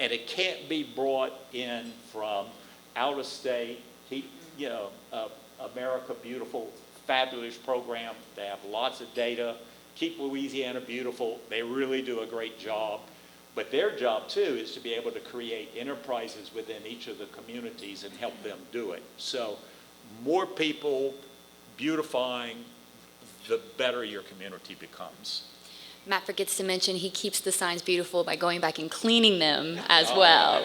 and it can't be brought in from out of state. America Beautiful, fabulous program. They have lots of data. Keep Louisiana Beautiful. They really do a great job. But their job, too, is to be able to create enterprises within each of the communities and help them do it. So more people beautifying, the better your community becomes. Matt forgets to mention he keeps the signs beautiful by going back and cleaning them as well.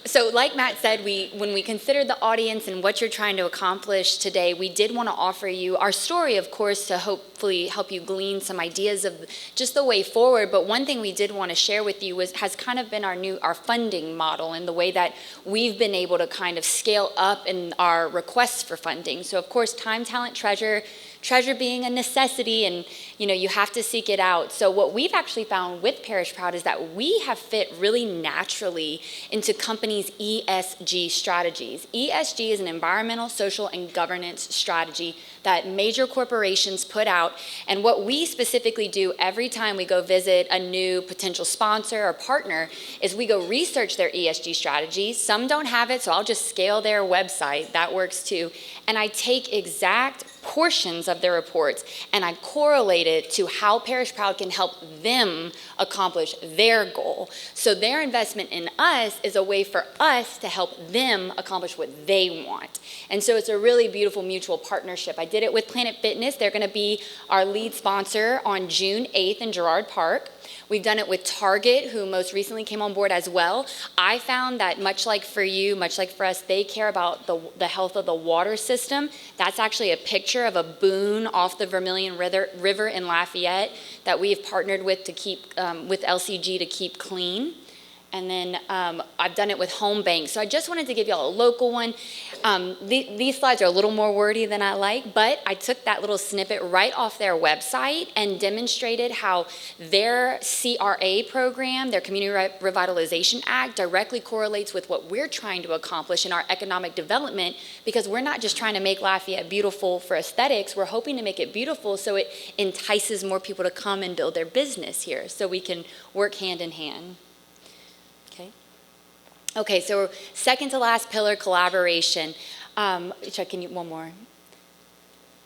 So like Matt said, when we considered the audience and what you're trying to accomplish today, we did want to offer you our story, of course, to hopefully help you glean some ideas of just the way forward. But one thing we did want to share with you has kind of been our funding model and the way that we've been able to kind of scale up in our requests for funding. So of course, time, talent, treasure being a necessity, and you have to seek it out. So what we've actually found with Parish Proud is that we have fit really naturally into companies' ESG strategies. ESG is an environmental, social, and governance strategy that major corporations put out. And what we specifically do every time we go visit a new potential sponsor or partner is we go research their ESG strategies. Some don't have it, so I'll just scale their website. That works too. And I take exact portions of their reports and I correlate it to how Parish Proud can help them accomplish their goal. So their investment in us is a way for us to help them accomplish what they want. And so it's a really beautiful mutual partnership. I did it with Planet Fitness. They're going to be our lead sponsor on June 8th in Girard Park. We've done it with Target, who most recently came on board as well. I found that much like for you, much like for us, they care about the health of the water system. That's actually a picture of a boon off the Vermilion River in Lafayette that we have partnered with to keep, with LCG to keep clean. And then I've done it with Home Bank. So I just wanted to give y'all a local one. These slides are a little more wordy than I like, but I took that little snippet right off their website and demonstrated how their CRA program, their Community Revitalization Act, directly correlates with what we're trying to accomplish in our economic development, because we're not just trying to make Lafayette beautiful for aesthetics, we're hoping to make it beautiful so it entices more people to come and build their business here, so we can work hand in hand. Okay, so second to last pillar, collaboration. Chuck, can you, one more?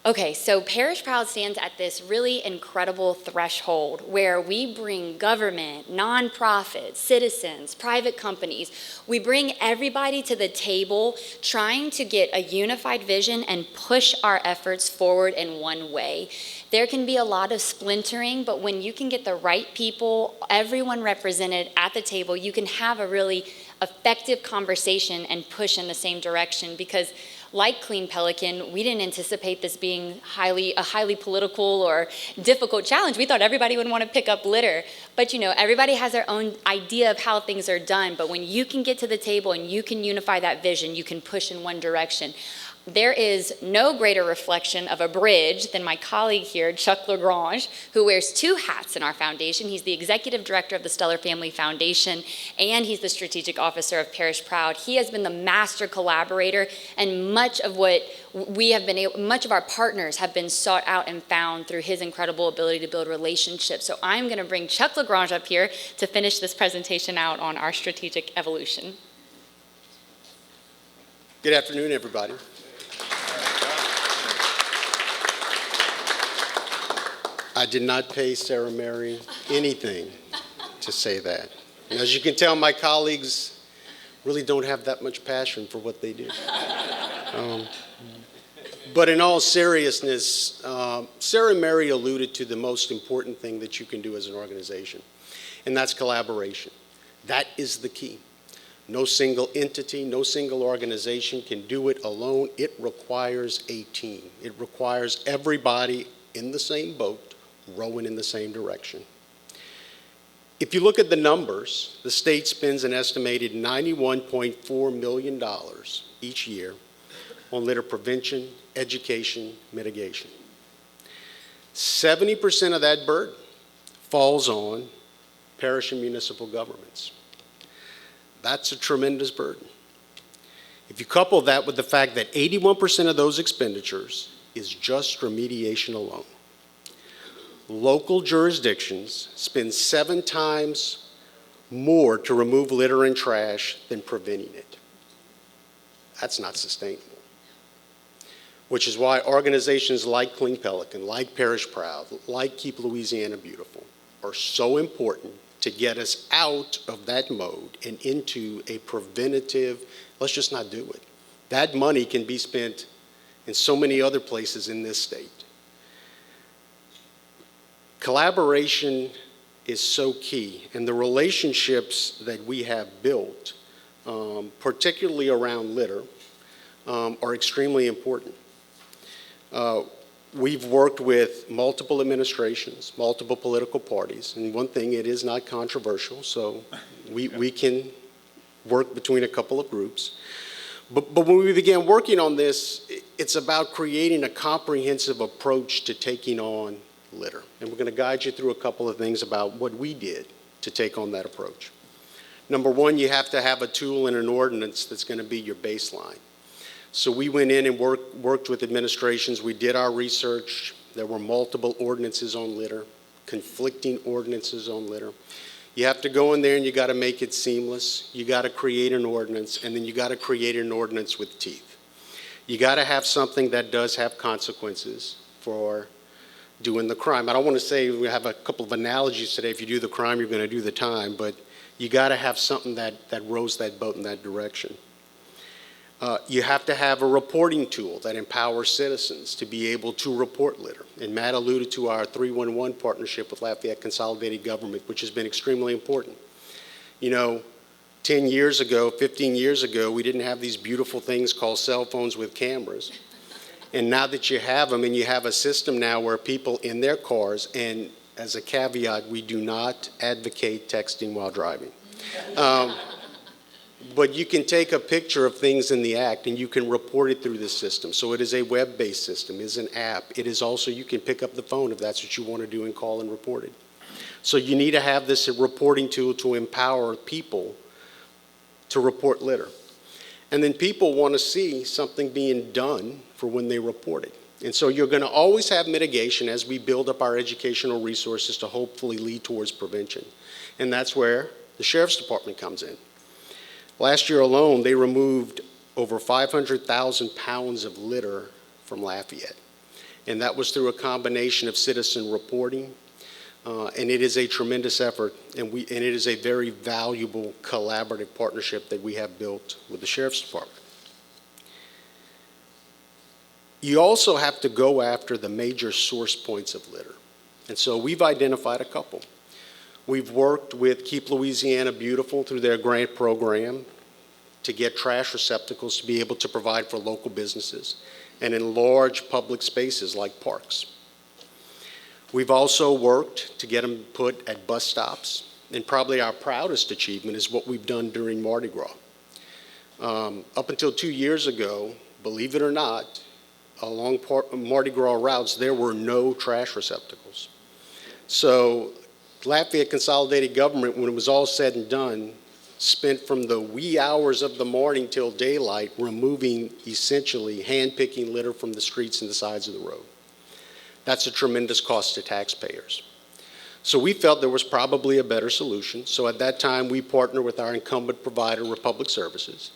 Okay, so Parish Proud stands at this really incredible threshold where we bring government, nonprofits, citizens, private companies, we bring everybody to the table trying to get a unified vision and push our efforts forward in one way. There can be a lot of splintering, but when you can get the right people, everyone represented at the table, you can have a really effective conversation and push in the same direction, because like Clean Pelican, we didn't anticipate this being a highly political or difficult challenge. We thought everybody would want to pick up litter. But everybody has their own idea of how things are done. But when you can get to the table and you can unify that vision, you can push in one direction. There is no greater reflection of a bridge than my colleague here, Chuck Lagrange, who wears two hats in our foundation. He's the executive director of the Stellar Family Foundation, and he's the strategic officer of Parish Proud. He has been the master collaborator, and much of our partners have been sought out and found through his incredible ability to build relationships. So I'm going to bring Chuck Lagrange up here to finish this presentation out on our strategic evolution. Good afternoon, everybody. I did not pay Sarah Mary anything to say that. And as you can tell, my colleagues really don't have that much passion for what they do. But in all seriousness, Sarah Mary alluded to the most important thing that you can do as an organization, and that's collaboration. That is the key. No single entity, no single organization can do it alone. It requires a team. It requires everybody in the same boat, rowing in the same direction. If you look at the numbers, the state spends an estimated $91.4 million each year on litter prevention, education, mitigation. 70% of that burden falls on parish and municipal governments. That's a tremendous burden. If you couple that with the fact that 81% of those expenditures is just remediation alone, local jurisdictions spend 7 times more to remove litter and trash than preventing it. That's not sustainable. Which is why organizations like Clean Pelican, like Parish Proud, like Keep Louisiana Beautiful are so important to get us out of that mode and into a preventative, let's just not do it. That money can be spent in so many other places in this state. Collaboration is so key, and the relationships that we have built, particularly around litter, are extremely important. We've worked with multiple administrations, multiple political parties, and one thing, it is not controversial, so we can work between a couple of groups. But when we began working on this, it's about creating a comprehensive approach to taking on litter. And we're going to guide you through a couple of things about what we did to take on that approach. Number one, you have to have a tool and an ordinance that's going to be your baseline. So we went in and worked with administrations. We did our research. There were multiple ordinances on litter, conflicting ordinances on litter. You have to go in there and you got to make it seamless. You got to create an ordinance, and then you got to create an ordinance with teeth. You got to have something that does have consequences for doing the crime. I don't want to say we have a couple of analogies today. If you do the crime, you're going to do the time, but you got to have something that rows that boat in that direction. You have to have a reporting tool that empowers citizens to be able to report litter. And Matt alluded to our 311 partnership with Lafayette Consolidated Government, which has been extremely important. You know, 10 years ago, 15 years ago, we didn't have these beautiful things called cell phones with cameras. And now that you have them, and you have a system now where people in their cars, and as a caveat, we do not advocate texting while driving. But you can take a picture of things in the act and you can report it through the system. So it is a web-based system, it is an app. It is also, you can pick up the phone if that's what you want to do and call and report it. So you need to have this reporting tool to empower people to report litter. And then people want to see something being done for when they report it. And so you're going to always have mitigation as we build up our educational resources to hopefully lead towards prevention. And that's where the Sheriff's Department comes in. Last year alone, they removed over 500,000 pounds of litter from Lafayette. And that was through a combination of citizen reporting, and it is a tremendous effort, and it is a very valuable collaborative partnership that we have built with the Sheriff's Department. You also have to go after the major source points of litter. And so we've identified a couple. We've worked with Keep Louisiana Beautiful through their grant program to get trash receptacles to be able to provide for local businesses and in large public spaces like parks. We've also worked to get them put at bus stops, and probably our proudest achievement is what we've done during Mardi Gras. Up until 2 years ago, believe it or not, along Mardi Gras routes, there were no trash receptacles. So Lafayette Consolidated Government, when it was all said and done, spent from the wee hours of the morning till daylight removing, essentially, hand-picking litter from the streets and the sides of the road. That's a tremendous cost to taxpayers. So we felt there was probably a better solution. So at that time, we partnered with our incumbent provider, Republic Services,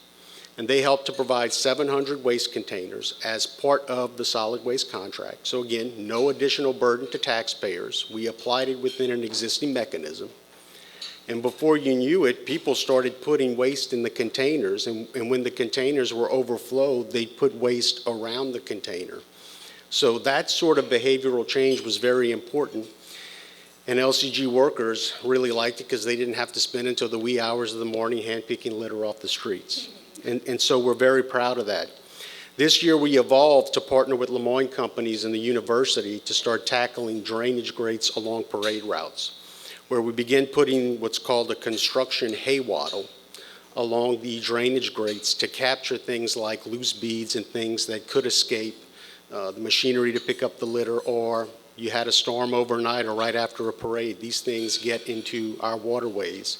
and they helped to provide 700 waste containers as part of the solid waste contract. So again, no additional burden to taxpayers. We applied it within an existing mechanism. And before you knew it, people started putting waste in the containers, and when the containers were overflowed, they put waste around the container. So that sort of behavioral change was very important. And LCG workers really liked it because they didn't have to spend until the wee hours of the morning hand-picking litter off the streets. And so we're very proud of that. This year we evolved to partner with Lemoyne companies and the university to start tackling drainage grates along parade routes, where we begin putting what's called a construction hay wattle along the drainage grates to capture things like loose beads and things that could escape the machinery to pick up the litter, or you had a storm overnight or right after a parade. These things get into our waterways.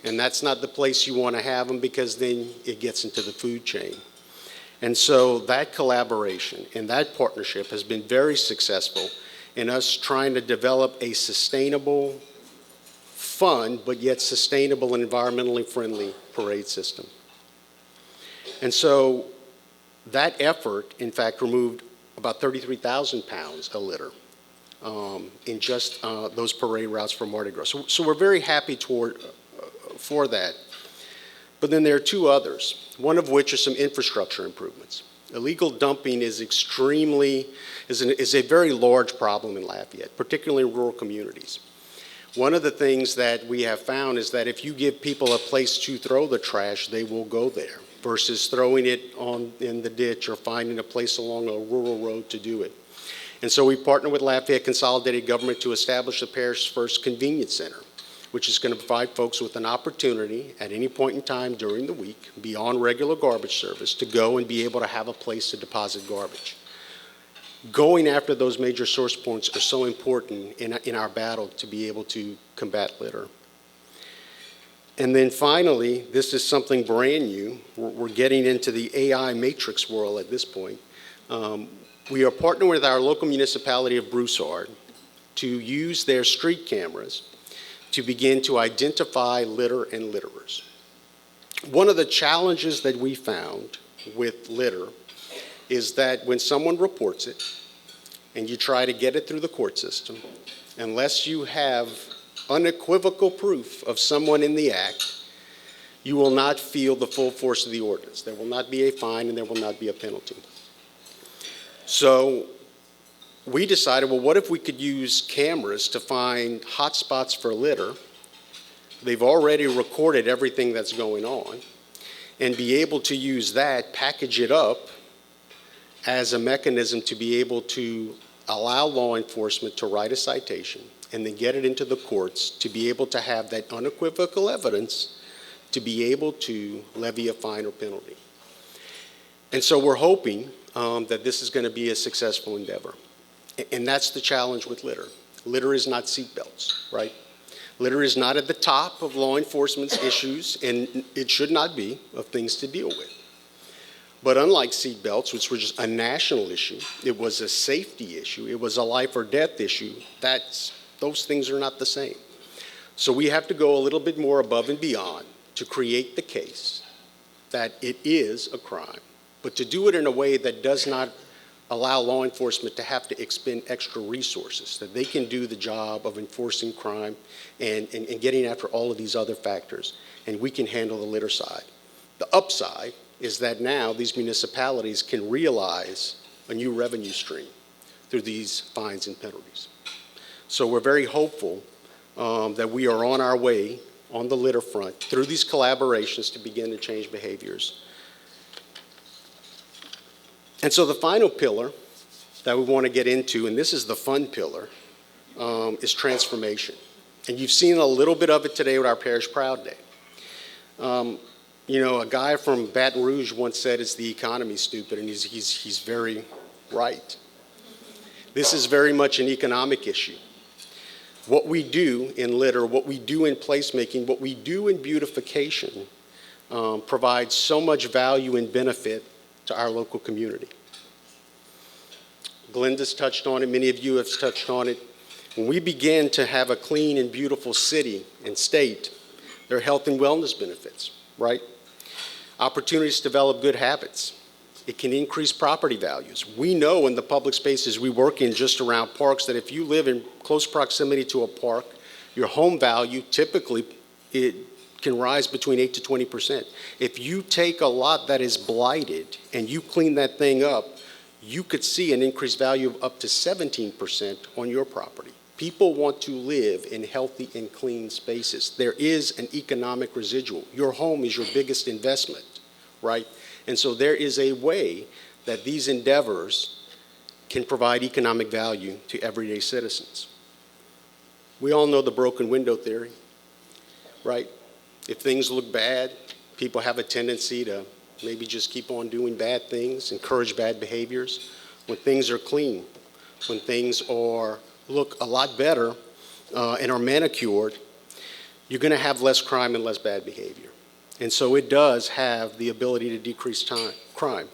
And that's not the place you want to have them, because then it gets into the food chain. And so that collaboration and that partnership has been very successful in us trying to develop a sustainable, fun, but yet sustainable and environmentally friendly parade system. And so that effort, in fact, removed about 33,000 pounds of litter in just those parade routes for Mardi Gras. So we're very happy for that. But then there are two others, one of which are some infrastructure improvements. Illegal dumping is a very large problem in Lafayette, particularly in rural communities. One of the things that we have found is that if you give people a place to throw the trash, they will go there, versus throwing it in the ditch or finding a place along a rural road to do it. And so we partnered with Lafayette Consolidated Government to establish the parish's first convenience center, which is going to provide folks with an opportunity at any point in time during the week, beyond regular garbage service, to go and be able to have a place to deposit garbage. Going after those major source points are so important in our battle to be able to combat litter. And then finally, this is something brand new. We're getting into the AI matrix world at this point. We are partnering with our local municipality of Broussard to use their street cameras to begin to identify litter and litterers. One of the challenges that we found with litter is that when someone reports it and you try to get it through the court system, unless you have unequivocal proof of someone in the act, you will not feel the full force of the ordinance. There will not be a fine and there will not be a penalty. So we decided, well, what if we could use cameras to find hot spots for litter? They've already recorded everything that's going on, and be able to use that, package it up as a mechanism to be able to allow law enforcement to write a citation and then get it into the courts to be able to have that unequivocal evidence to be able to levy a fine or penalty. And so we're hoping that this is going to be a successful endeavor. And that's the challenge with litter. Litter is not seatbelts, right? Litter is not at the top of law enforcement's issues, and it should not be, of things to deal with. But unlike seatbelts, which was just a national issue, it was a safety issue, it was a life or death issue, those things are not the same. So we have to go a little bit more above and beyond to create the case that it is a crime, but to do it in a way that does not allow law enforcement to have to expend extra resources, that they can do the job of enforcing crime and getting after all of these other factors, and we can handle the litter side. The upside is that now these municipalities can realize a new revenue stream through these fines and penalties. So we're very hopeful that we are on our way on the litter front through these collaborations to begin to change behaviors. And so the final pillar that we want to get into, and this is the fun pillar, is transformation. And you've seen a little bit of it today with our Parish Proud Day. You know, a guy from Baton Rouge once said, "Is the economy stupid?" And he's very right. This is very much an economic issue. What we do in litter, what we do in placemaking, what we do in beautification provides so much value and benefit to our local community. Glenda's touched on it, many of you have touched on it. When we begin to have a clean and beautiful city and state, there are health and wellness benefits, right? Opportunities to develop good habits. It can increase property values. We know in the public spaces we work in just around parks that if you live in close proximity to a park, your home value typically it can rise between 8 to 20%. If you take a lot that is blighted and you clean that thing up, you could see an increased value of up to 17% on your property. People want to live in healthy and clean spaces. There is an economic residual. Your home is your biggest investment, right? And so there is a way that these endeavors can provide economic value to everyday citizens. We all know the broken window theory, right? If things look bad, people have a tendency to maybe just keep on doing bad things, encourage bad behaviors. When things are clean, when things look a lot better and are manicured, you're going to have less crime and less bad behavior. And so it does have the ability to decrease crime.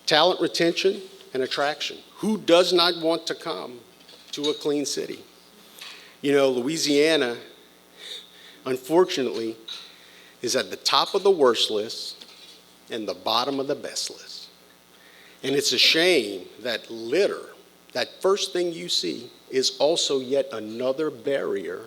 Talent retention and attraction. Who does not want to come to a clean city? You know, Louisiana unfortunately, is at the top of the worst list and the bottom of the best list. And it's a shame that litter, that first thing you see, is also yet another barrier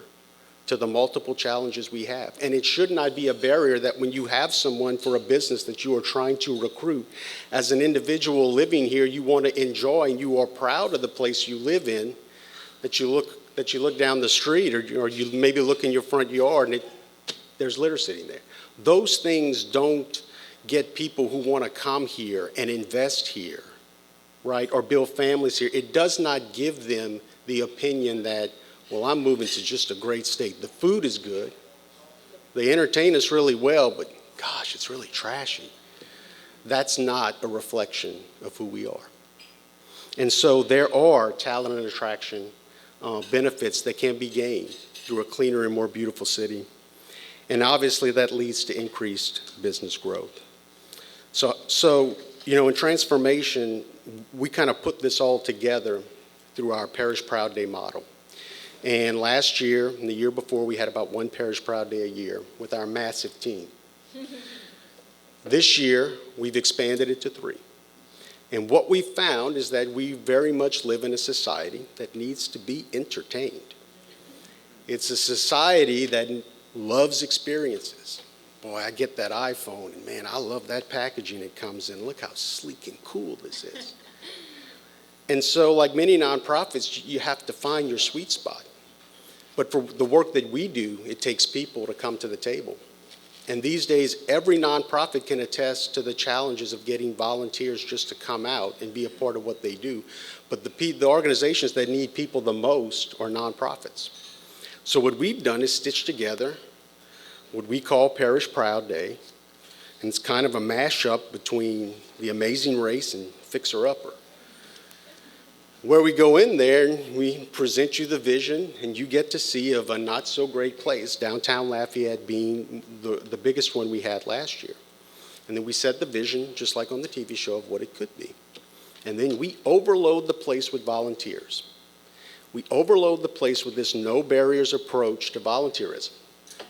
to the multiple challenges we have. And it should not be a barrier that when you have someone for a business that you are trying to recruit, as an individual living here, you want to enjoy and you are proud of the place you live in, that you look down the street or you maybe look in your front yard and there's litter sitting there. Those things don't get people who want to come here and invest here, right, or build families here. It does not give them the opinion that, well, I'm moving to just a great state. The food is good. They entertain us really well, but gosh, it's really trashy. That's not a reflection of who we are. And so there are talent and attraction benefits that can be gained through a cleaner and more beautiful city. And obviously that leads to increased business growth. So in transformation, we kind of put this all together through our Parish Proud Day model. And last year and the year before, we had about one Parish Proud Day a year with our massive team. This year, we've expanded it to 3. And what we found is that we very much live in a society that needs to be entertained. It's a society that loves experiences. Boy, I get that iPhone, and man, I love that packaging it comes in. Look how sleek and cool this is. And so, like many nonprofits, you have to find your sweet spot. But for the work that we do, it takes people to come to the table. And these days, every nonprofit can attest to the challenges of getting volunteers just to come out and be a part of what they do. But the organizations that need people the most are nonprofits. So what we've done is stitch together what we call Parish Proud Day. And it's kind of a mashup between The Amazing Race and Fixer Upper, where we go in there and we present you the vision, and you get to see of a not so great place, downtown Lafayette being the biggest one we had last year. And then we set the vision, just like on the TV show, of what it could be. And then we overload the place with volunteers. We overload the place with this no barriers approach to volunteerism.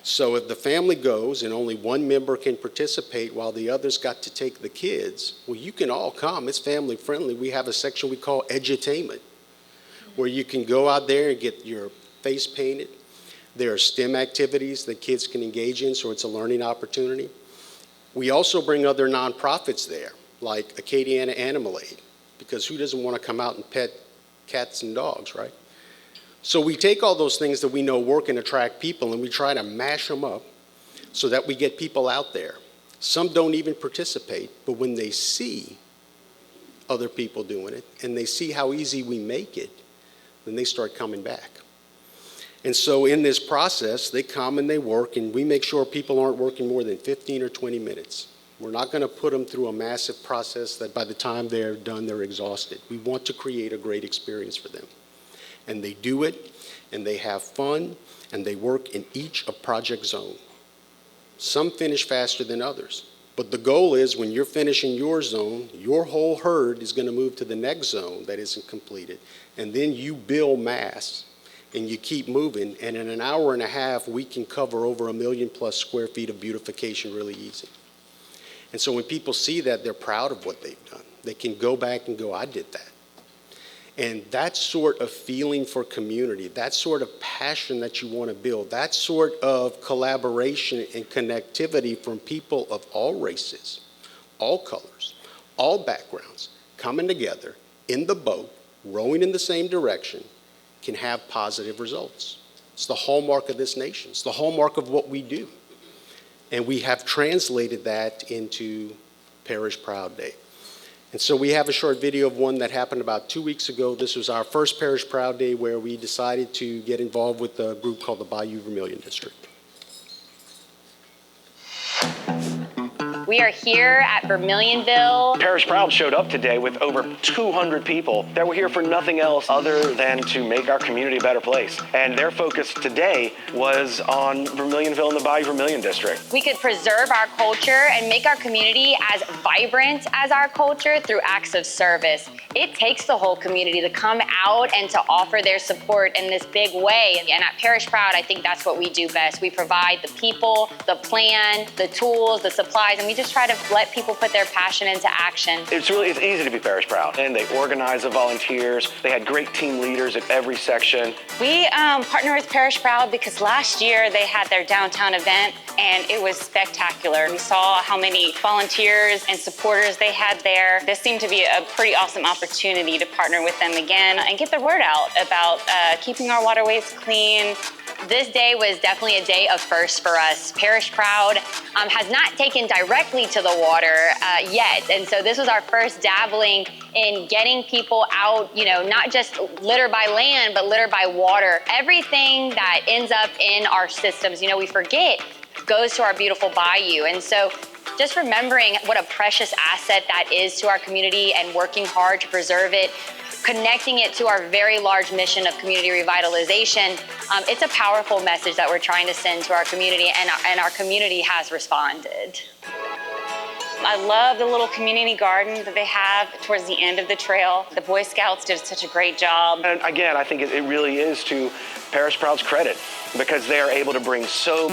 So if the family goes and only one member can participate while the others got to take the kids, well, you can all come. It's family friendly. We have a section we call edutainment, where you can go out there and get your face painted. There are STEM activities that kids can engage in, so it's a learning opportunity. We also bring other nonprofits there, like Acadiana Animal Aid, because who doesn't want to come out and pet cats and dogs, right? So we take all those things that we know work and attract people, and we try to mash them up so that we get people out there. Some don't even participate, but when they see other people doing it and they see how easy we make it, then they start coming back. And so in this process, they come and they work, and we make sure people aren't working more than 15 or 20 minutes. We're not going to put them through a massive process that by the time they're done, they're exhausted. We want to create a great experience for them. And they do it, and they have fun, and they work in each a project zone. Some finish faster than others, but the goal is when you're finishing your zone, your whole herd is going to move to the next zone that isn't completed, and then you build mass, and you keep moving, and in an hour and a half, we can cover over 1 million+ square feet of beautification really easy. And so when people see that, they're proud of what they've done. They can go back and go, I did that. And that sort of feeling for community, that sort of passion that you want to build, that sort of collaboration and connectivity from people of all races, all colors, all backgrounds, coming together in the boat, rowing in the same direction, can have positive results. It's the hallmark of this nation. It's the hallmark of what we do. And we have translated that into Parish Proud Day. And so we have a short video of one that happened about 2 weeks ago. This was our first Parish Proud Day, where we decided to get involved with a group called the Bayou Vermilion District. We are here at Vermilionville. Parish Proud showed up today with over 200 people that were here for nothing else other than to make our community a better place. And their focus today was on Vermilionville and the Bayou Vermilion District. We could preserve our culture and make our community as vibrant as our culture through acts of service. It takes the whole community to come out and to offer their support in this big way. And at Parish Proud, I think that's what we do best. We provide the people, the plan, the tools, the supplies, and we just try to let people put their passion into action. It's easy to be Parish Proud. And they organize the volunteers. They had great team leaders at every section. We partner with Parish Proud because last year they had their downtown event and it was spectacular. We saw how many volunteers and supporters they had there. This seemed to be a pretty awesome opportunity to partner with them again and get the word out about keeping our waterways clean. This day was definitely a day of firsts for us. Parish Proud has not taken directly to the water yet. And so this was our first dabbling in getting people out, not just litter by land, but litter by water. Everything that ends up in our systems, we forget, goes to our beautiful bayou. And so just remembering what a precious asset that is to our community and working hard to preserve it, connecting it to our very large mission of community revitalization, it's a powerful message that we're trying to send to our community, and our community has responded. I love the little community garden that they have towards the end of the trail. The Boy Scouts did such a great job. And again, I think it really is to Parish Proud's credit because they are able to bring so